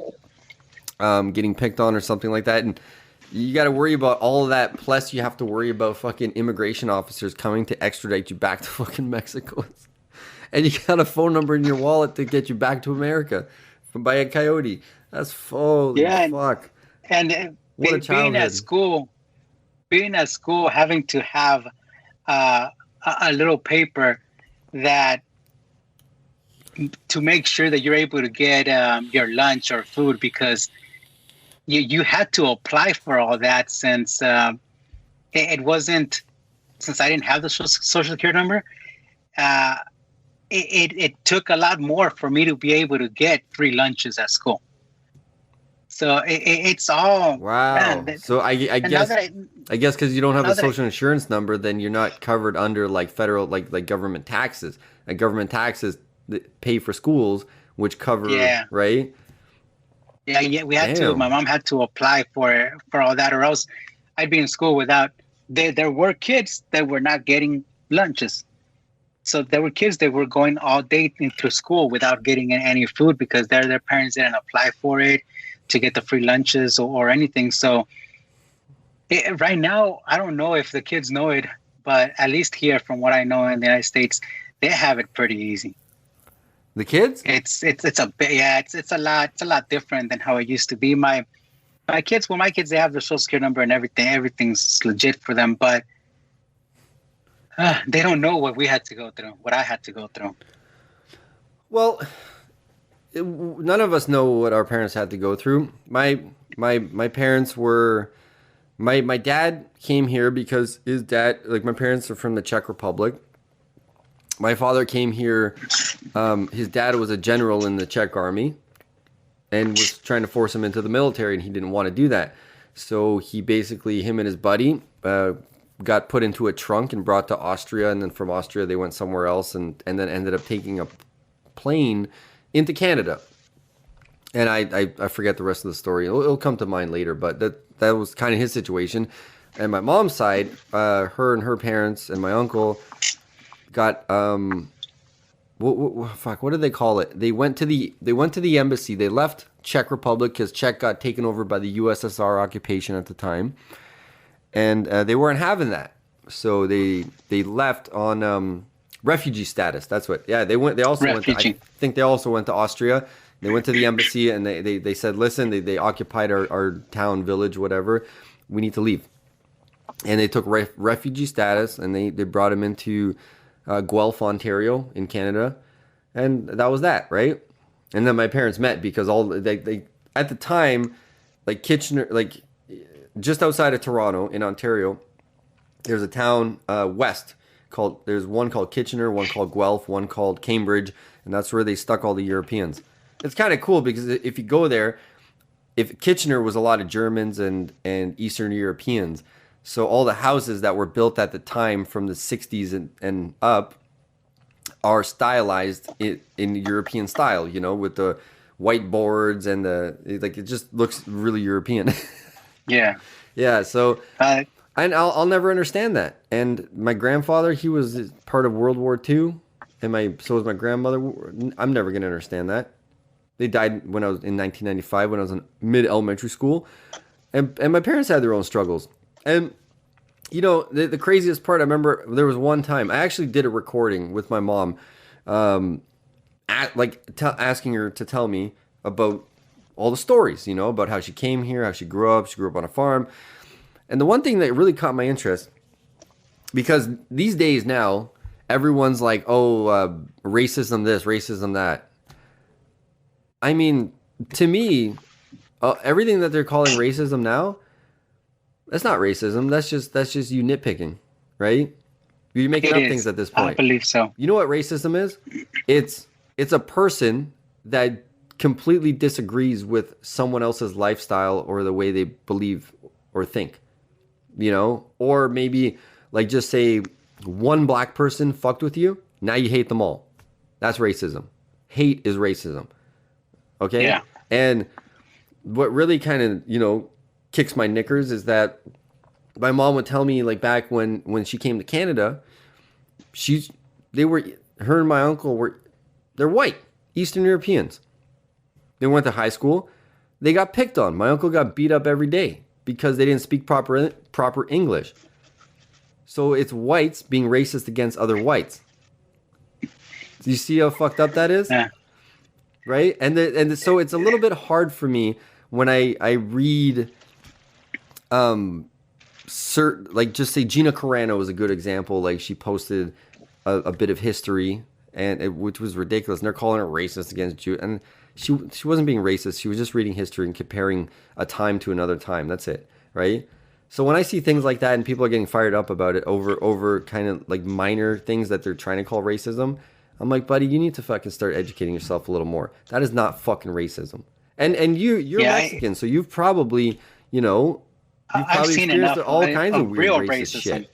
getting picked on or something like that. And you got to worry about all of that. Plus, you have to worry about fucking immigration officers coming to extradite you back to fucking Mexico. And you got a phone number in your wallet to get you back to America by a coyote. That's fuck. And being at school, having to have a little paper that to make sure that you're able to get your lunch or food, because you had to apply for all that since it wasn't, since I didn't have the social security number. It took a lot more for me to be able to get free lunches at school. So it's all wow. Man, so I guess because you don't have a social insurance number, then you're not covered under federal like government taxes. And government taxes pay for schools, which cover right. Yeah, we had to. My mom had to apply for all that, or else I'd be in school without. There were kids that were not getting lunches. So there were kids that were going all day into school without getting any food because their parents didn't apply for it to get the free lunches or anything. So right now, I don't know if the kids know it, but at least here, from what I know in the United States, they have it pretty easy. The kids? It's a lot different than how it used to be. My kids, they have their social security number and everything. Everything's legit for them, but They don't know what we had to go through, what I had to go through. Well, none of us know what our parents had to go through. My parents were my dad came here because his dad, like my parents are from the Czech Republic. My father came here. His dad was a general in the Czech army and was trying to force him into the military, and he didn't want to do that. So he basically, him and his buddy, got put into a trunk and brought to Austria, and then from Austria they went somewhere else, and then ended up taking a plane into Canada. And I forget the rest of the story. It'll come to mind later, but that was kind of his situation. And my mom's side, her and her parents and my uncle got what did they call it? They went to the embassy. They left Czech Republic because Czech got taken over by the USSR occupation at the time, and they weren't having that. So they left on refugee status. That's what. Yeah, they went. They also Refugee. went. I think they also went to Austria. They went to the embassy and they said, listen, they occupied our town, village, whatever. We need to leave. And they took refugee status, and they brought him into Guelph, Ontario, in Canada, and that was that, right? And then my parents met because they at the time, like Kitchener, like just outside of Toronto in Ontario, there's a town west there's one called Kitchener, one called Guelph, one called Cambridge, and that's where they stuck all the Europeans. It's kind of cool because if you go there, if Kitchener was a lot of Germans and Eastern Europeans. So all the houses that were built at the time from the 60s and up are stylized in European style, you know, with the white boards and it just looks really European. Yeah. Yeah. So and I'll never understand that. And my grandfather, he was part of World War II, and so was my grandmother. I'm never going to understand that. They died when I was in 1995 when I was in mid-elementary school, and my parents had their own struggles. And, you know, the craziest part, I remember there was one time, I actually did a recording with my mom, asking her to tell me about all the stories, you know, about how she came here, how she grew up on a farm. And the one thing that really caught my interest, because these days now, everyone's like, racism this, racism that. I mean, to me, everything that they're calling racism now, that's not racism. That's just you nitpicking, right? You're making up things at this point. I believe so. You know what racism is? It's a person that completely disagrees with someone else's lifestyle or the way they believe or think, you know? Or maybe, like, just say one black person fucked with you, now you hate them all. That's racism. Hate is racism. Okay? Yeah. And what really kind of, you know, kicks my knickers is that my mom would tell me, like, back when she came to Canada, her and my uncle they're white, Eastern Europeans. They went to high school. They got picked on. My uncle got beat up every day because they didn't speak proper English. So it's whites being racist against other whites. Do you see how fucked up that is? Yeah. Right? And so it's a little bit hard for me when I read just say Gina Carano is a good example. Like, she posted a bit of history, which was ridiculous, and they're calling it racist against Jews. And she wasn't being racist. She was just reading history and comparing a time to another time. That's it, right? So when I see things like that and people are getting fired up about it over kind of like minor things that they're trying to call racism, I'm like, buddy, you need to fucking start educating yourself a little more. That is not fucking racism. And you're Mexican, so you've probably, you know, I've seen experienced enough all kinds of weird real racist racism. shit.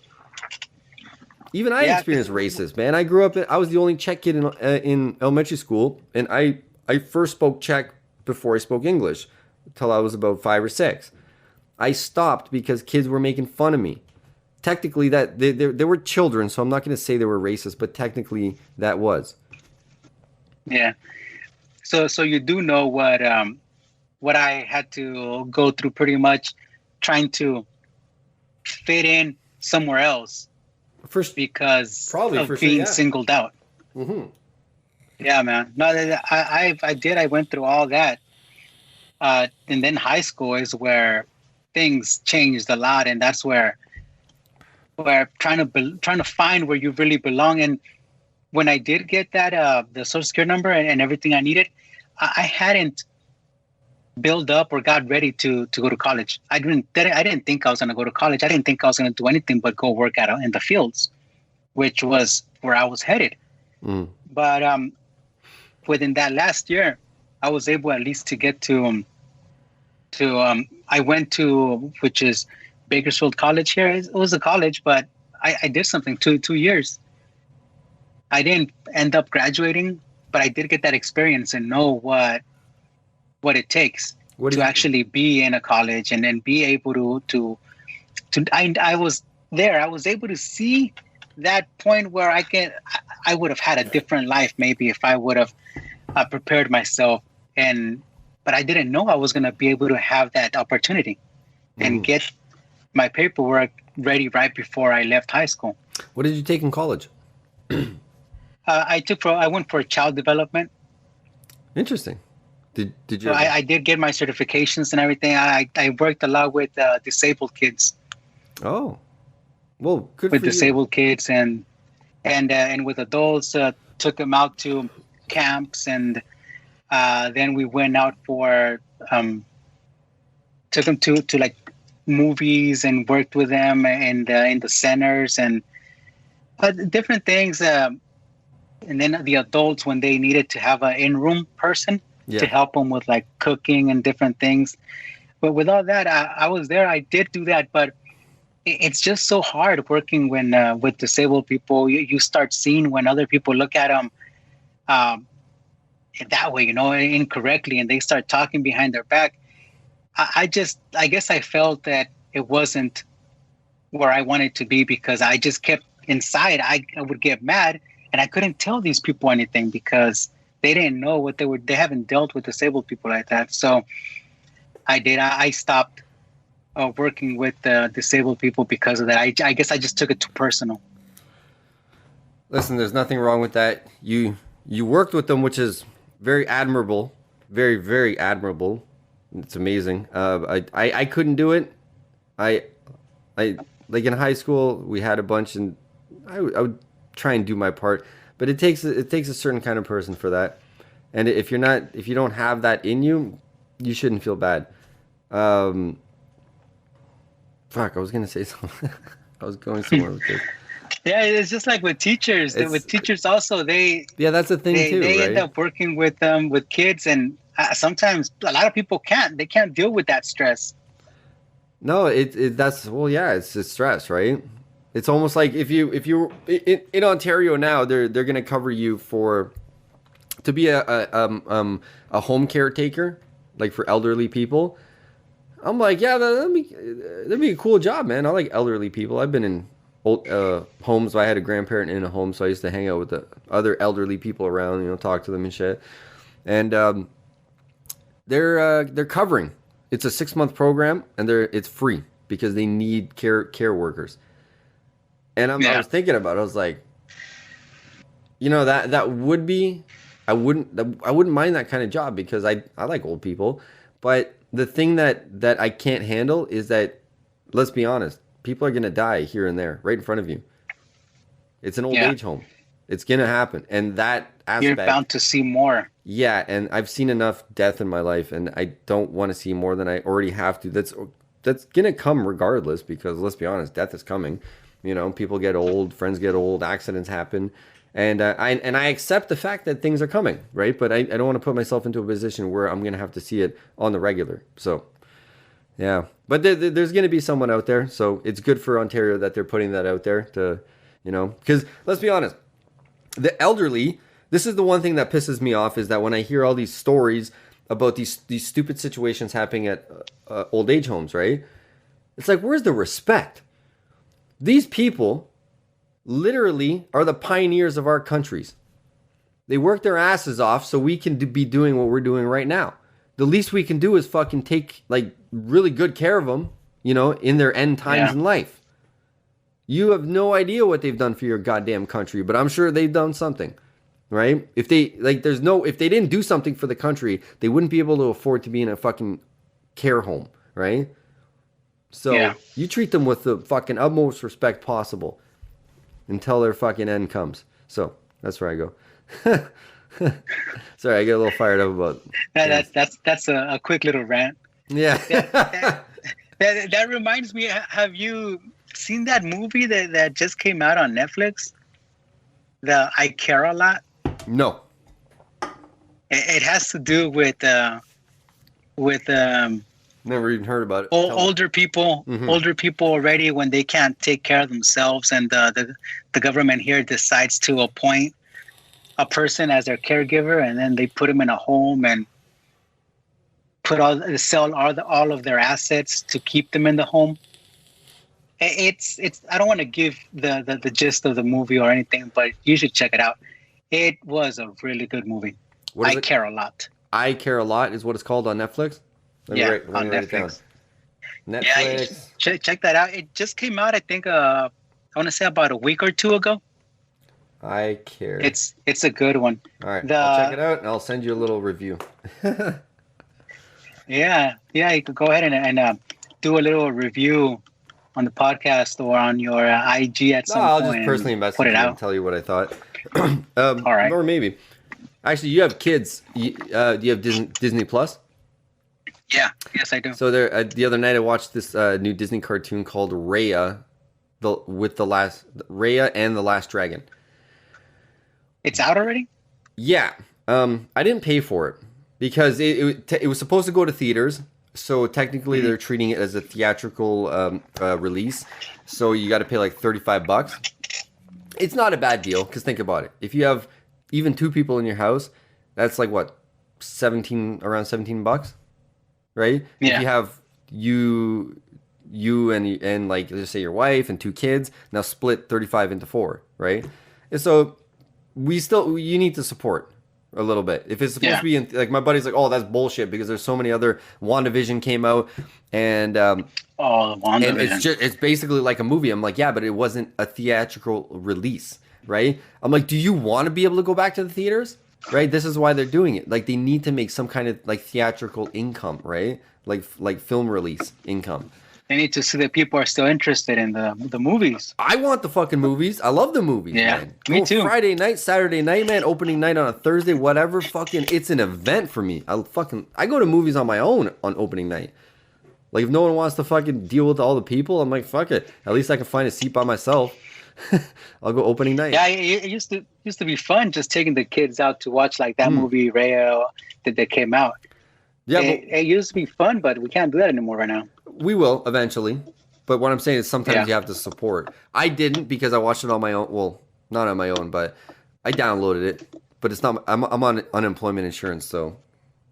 Even I experienced racist, man. I grew up I was the only Czech kid in elementary school, and I first spoke Czech before I spoke English until I was about 5 or 6. I stopped because kids were making fun of me. Technically, that they were children, so I'm not going to say they were racist, but technically that was. Yeah. So you do know what I had to go through, pretty much trying to fit in somewhere else, because of being singled out. Mm-hmm. Yeah, man. No, I did. I went through all that, and then high school is where things changed a lot, and that's where where trying to find where you really belong. And when I did get that the social security number and everything I needed, I hadn't built up or got ready to go to college. I didn't think I was going to go to college. I didn't think I was going to do anything but go work out in the fields, which was where I was headed. But within that last year, I was able at least to get to I went to, which is Bakersfield College here. It was a college, but I did something 2 years. I didn't end up graduating, but I did get that experience and know what it takes to actually be in a college and then be able to I was there. I was able to see that point where I would have had a different life maybe if I would have prepared myself, but I didn't know I was going to be able to have that opportunity and get my paperwork ready right before I left high school. What did you take in college? I went for child development. Interesting. Did you? So I did get my certifications and everything. I worked a lot with disabled kids. Oh, well, good with for disabled kids and with adults. Took them out to camps, and then we went out for took them to like movies and worked with them and in the centers and different things. And then the adults, when they needed to have an in-room person to help them with like cooking and different things. But with all that, I was there. I did do that, but it's just so hard working when with disabled people. You start seeing when other people look at them that way, incorrectly, and they start talking behind their back. I guess I felt that it wasn't where I wanted to be because I just kept inside. I would get mad and I couldn't tell these people anything because they didn't know what they haven't dealt with disabled people like that. So I stopped working with disabled people because of that. I guess I just took it too personal. Listen, there's nothing wrong with that. You worked with them, which is very admirable, very, very admirable. It's amazing. I couldn't do it. I like in high school we had a bunch, and I would try and do my part, but it takes a certain kind of person for that. And if you don't have that in you, you shouldn't feel bad. Fuck, I was gonna say something. I was going somewhere with this. Yeah, it's just like with teachers. With teachers also, that's the thing too. They right? end up working with kids, and sometimes a lot of people can't. They can't deal with that stress. No, it's just stress, right? It's almost like if you in Ontario now, they're gonna cover you to be a home caretaker, like for elderly people. I'm like, yeah, that'd be a cool job, man. I like elderly people. I've been in old homes. I had a grandparent in a home, so I used to hang out with the other elderly people around, talk to them and shit. And they're covering. It's a 6-month program, and it's free because they need care workers. And I was thinking about it. I was like, that would be. I wouldn't mind that kind of job because I like old people, but the thing that I can't handle is that, let's be honest, people are gonna die here and there, right in front of you. It's an old age home. It's gonna happen, and that aspect, you're bound to see more. Yeah, and I've seen enough death in my life, and I don't want to see more than I already have to. That's gonna come regardless, because let's be honest, death is coming. People get old, friends get old, accidents happen. And I accept the fact that things are coming, right? But I don't want to put myself into a position where I'm going to have to see it on the regular. So, yeah. But there's going to be someone out there. So it's good for Ontario that they're putting that out there to, because let's be honest, the elderly, this is the one thing that pisses me off, is that when I hear all these stories about these stupid situations happening at old age homes, right? It's like, where's the respect? These people literally are the pioneers of our countries. They work their asses off so we can be doing what we're doing right now. The least we can do is fucking take like really good care of them, in their end times in life. You have no idea what they've done for your goddamn country, but I'm sure they've done something, right? If they didn't do something for the country, they wouldn't be able to afford to be in a fucking care home, right? So Yeah. you treat them with the fucking utmost respect possible until their fucking end comes. So that's where I go. Sorry, I get a little fired up about That's a quick little rant. yeah. That reminds me. Have you seen that movie that just came out on Netflix? The I Care a Lot. No. It has to do with Never even heard about it. older people. Mhm. Older people already when they can't take care of themselves, and the government here decides to appoint a person as their caregiver, and then they put them in a home and sell all of their assets to keep them in the home. It's I don't want to give the gist of the movie or anything, but you should check it out. It was a really good movie. What is I it? Care a Lot. I Care a Lot is what it's called on Netflix. Let me write it down. Netflix. Netflix. Yeah, check that out. It just came out, I think, I want to say about a week or two ago. I Care. It's a good one. All right. I'll check it out and I'll send you a little review. Yeah, you could go ahead and do a little review on the podcast or on your IG at some I'll point. just personally message put it you out. and tell you what I thought. All right. Or maybe. Actually, you have kids. Do you have Disney Plus? Yeah, yes, I do. So there, the other night I watched this new Disney cartoon called Raya, Raya and the Last Dragon. It's out already? Yeah. I didn't pay for it because it was supposed to go to theaters. So technically they're treating it as a theatrical release. So you got to pay like $35. It's not a bad deal because think about it. If you have even two people in your house, that's like what, around $17, right? Yeah. If you have you and like let's say your wife and two kids, now split 35 into 4, right? And so you need to support a little bit. If it's supposed to be in, like my buddy's like, oh, that's bullshit because there's so many other WandaVision came out and WandaVision. and it's basically like a movie. I'm like, yeah, but it wasn't a theatrical release, right? I'm like, do you want to be able to go back to the theaters? Right? This is why they're doing it. Like they need to make some kind of like theatrical income, right? Like film release income. They need to see that people are still interested in the movies. I want the fucking movies. I love the movies, Yeah, man. me too. Friday night, Saturday night, man. Opening night on a Thursday, whatever. Fucking, it's an event for me. I go to movies on my own on opening night. Like if no one wants to fucking deal with all the people, I'm like, fuck it. At least I can find a seat by myself. I'll go opening night. Yeah, it used to be fun just taking the kids out to watch like that movie Raya that came out. Yeah, it used to be fun, but we can't do that anymore right now. we will eventually. But what I'm saying is sometimes you have to support. I didn't because I watched it on my own. Well, not on my own, but I downloaded it. But it's not. I'm on unemployment insurance, so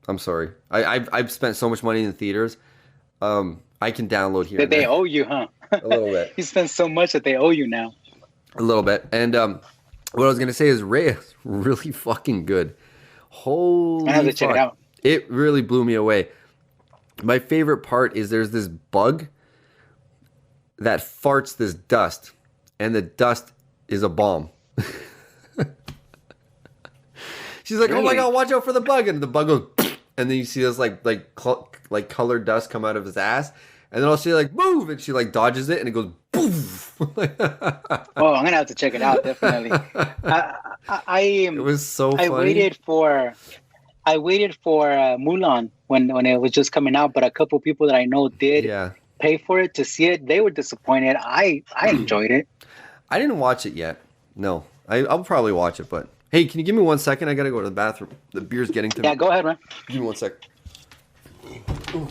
I'm sorry. I've spent so much money in the theaters. I can download here. That they owe you, huh? A little bit. You spend so much that they owe you now. A little bit. And what I was gonna say is Ray is really fucking good. Holy I have to fuck. check it out. It really blew me away. My favorite part is there's this bug that farts this dust, and the dust is a bomb. She's like, "Oh my Really? god, watch out for the bug!" And the bug goes, and then you see this like colored dust come out of his ass, and then I'll see like move, and she like dodges it, and it goes poof. Oh, I'm gonna have to check it out definitely. It was so funny. I waited for Mulan when it was just coming out, but a couple people that I know did pay for it to see it. They were disappointed. I enjoyed it. I didn't watch it yet. No, I'll probably watch it. But hey, can you give me 1 second? I gotta go to the bathroom. The beer's getting to me. Yeah, go ahead, man. Give me 1 sec. Ooh.